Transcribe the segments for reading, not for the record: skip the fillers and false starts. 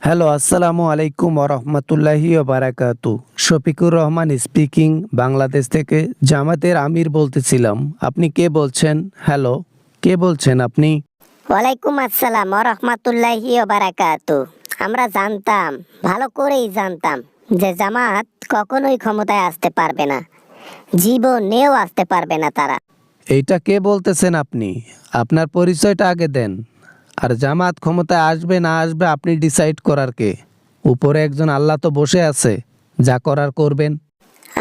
Hello, আসসালামু আলাইকুম ওরহমতুল্লাহি ওবারাকাতু। শফিকুর রহমান স্পিকিং, বাংলাদেশ থেকে জামাতের আমির বলতেছিলাম। আপনি কে বলছেন? হ্যালো, কে বলছেন আপনি? ওয়ালাইকুম আসসালাম রহমাতুল্লাহি বারাকাতু। আমরা জানতাম, ভালো করেই জানতাম যে জামাত কখনোই ক্ষমতায় আসতে পারবে না, জীবনেও আসতে পারবে না তারা। এইটা কে বলতেছেন আপনি? আপনার পরিচয়টা আগে দেন। আর জামাত ক্ষমতায় আসবে না আসবে আপনি ডিসাইড করার কে? উপরে একজন আল্লাহ তো বসে আছে, যা করার করবেন।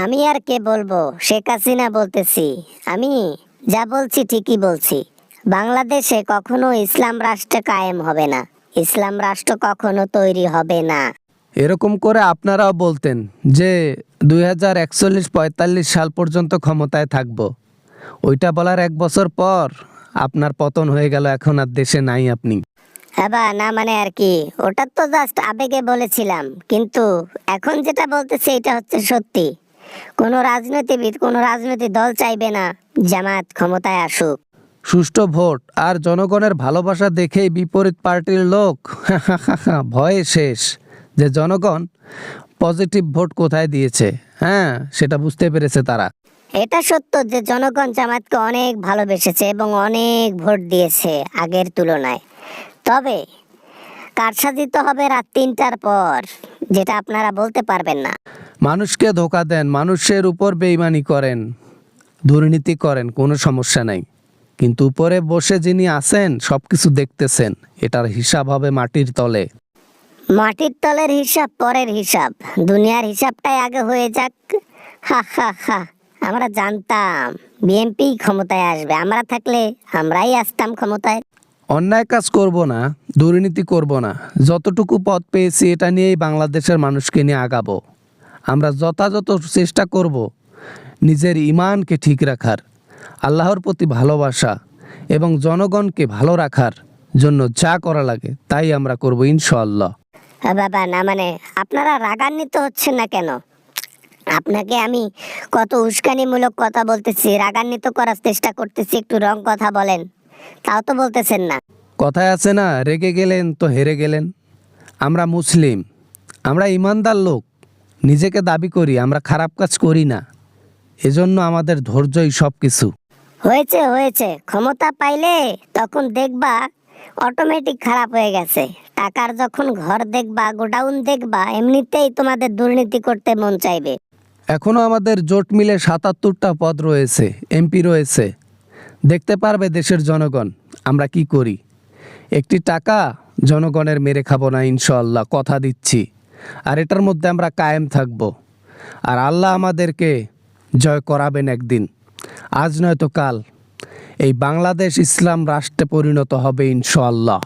আমি আর কে বলবো? শেখ হাসিনা বলতেছি। আমি যা বলছি ঠিকই বলছি। বাংলাদেশে কখনো ইসলাম রাষ্ট্র কায়েম হবে না, ইসলাম রাষ্ট্র কখনো তৈরি হবে না। এরকম করে আপনারাও বলতেন যে 2041-45 সাল পর্যন্ত ক্ষমতায় থাকবো। ওইটা বলার 1 বছর পর আপনার পতন হয়ে গেল, এখন আর দেশে নাই আপনি। হ্যাঁ বা না, মানে আর কি, ওটা তো জাস্ট আবেগে বলেছিলাম, কিন্তু এখন যেটা বলতেছি এটা হচ্ছে সত্যি। কোনো রাজনীতিবিদ, কোনো রাজনৈতিক দল চাইবে না জামাত ক্ষমতায় আসুক। সুষ্ঠু ভোট আর জনগণের ভালোবাসা দেখেই বিপরীত পার্টির লোক ভয়ে শেষ যে জনগণ পজিটিভ ভোট কোথায় দিয়েছে। হ্যাঁ, সেটা বুঝতে পেরেছে তারা। এটা সত্য যে জনগণ জামাতকে অনেক ভালোবেসেছে এবং অনেক ভোট দিয়েছে আগের তুলনায়। তবে কারসাজি তো হবে রাত 3টার পর, যেটা আপনারা বলতে পারবেন না। মানুষকে ধোকা দেন, মানুষের উপর বেইমানি করেন, দুর্নীতি করেন, কোনো সমস্যা নাই। কিন্তু উপরে বসে যিনি আছেন সব কিছু দেখতেছেন, এটার হিসাব হবে মাটির তলে। মাটির তলের হিসাব পরের হিসাব, দুনিয়ার হিসাবটাই আগে হয়ে যাক। হা হা হা। আমরা জানতাম বিএনপি ক্ষমতায় আসবে, আমরা থাকলে আমরাই আসতাম ক্ষমতায়। অন্যায় কাজ করব না, দুর্নীতি করব না, যতটুকু পদ পেয়েছি এটা নিয়েই বাংলাদেশের মানুষকে নিয়ে আগাবো। আমরা যথাযথ চেষ্টা করব নিজের ঈমানকে ঠিক রাখার, আল্লাহর প্রতি ভালোবাসা এবং জনগণকে ভালো রাখার জন্য যা করা লাগে তাই আমরা করব ইনশাআল্লাহ। বাবা না, মানে আপনারা রাগান্বিত হচ্ছেন না কেন? আপনাকে আমি কত উস্কানিমূলক কথা বলতেছি, রাগান্বিত করার চেষ্টা করতেছি, একটু রং কথা বলেন, তাও তো বলতেছেন না। কথায় আছে না, রেগে গেলেন তো হেরে গেলেন। আমরা মুসলিম, আমরা ইমানদার লোক, নিজেকে দাবি করি আমরা খারাপ কাজ করি না, এজন্য আমাদের ধৈর্যই সব কিছু। হয়েছে হয়েছে, ক্ষমতা পাইলে তখন দেখবা অটোমেটিক খারাপ হয়ে গেছে। টাকার যখন ঘর দেখবা, গোডাউন দেখবা, এমনিতেই তোমাদের দুর্নীতি করতে মন চাইবে। এখনও আমাদের জোট মিলে 77টা পদ রয়েছে, এমপি রয়েছে। দেখতে পারবে দেশের জনগণ আমরা কি করি। একটি টাকা জনগণের মেরে খাবো না ইনশাআল্লাহ, কথা দিচ্ছি। আর এটার মধ্যে আমরা কায়েম থাকব। আর আল্লাহ আমাদেরকে জয় করাবেন একদিন, আজ নয়তো কাল। এই বাংলাদেশ ইসলাম রাষ্ট্রে পরিণত হবে ইনশাআল্লাহ।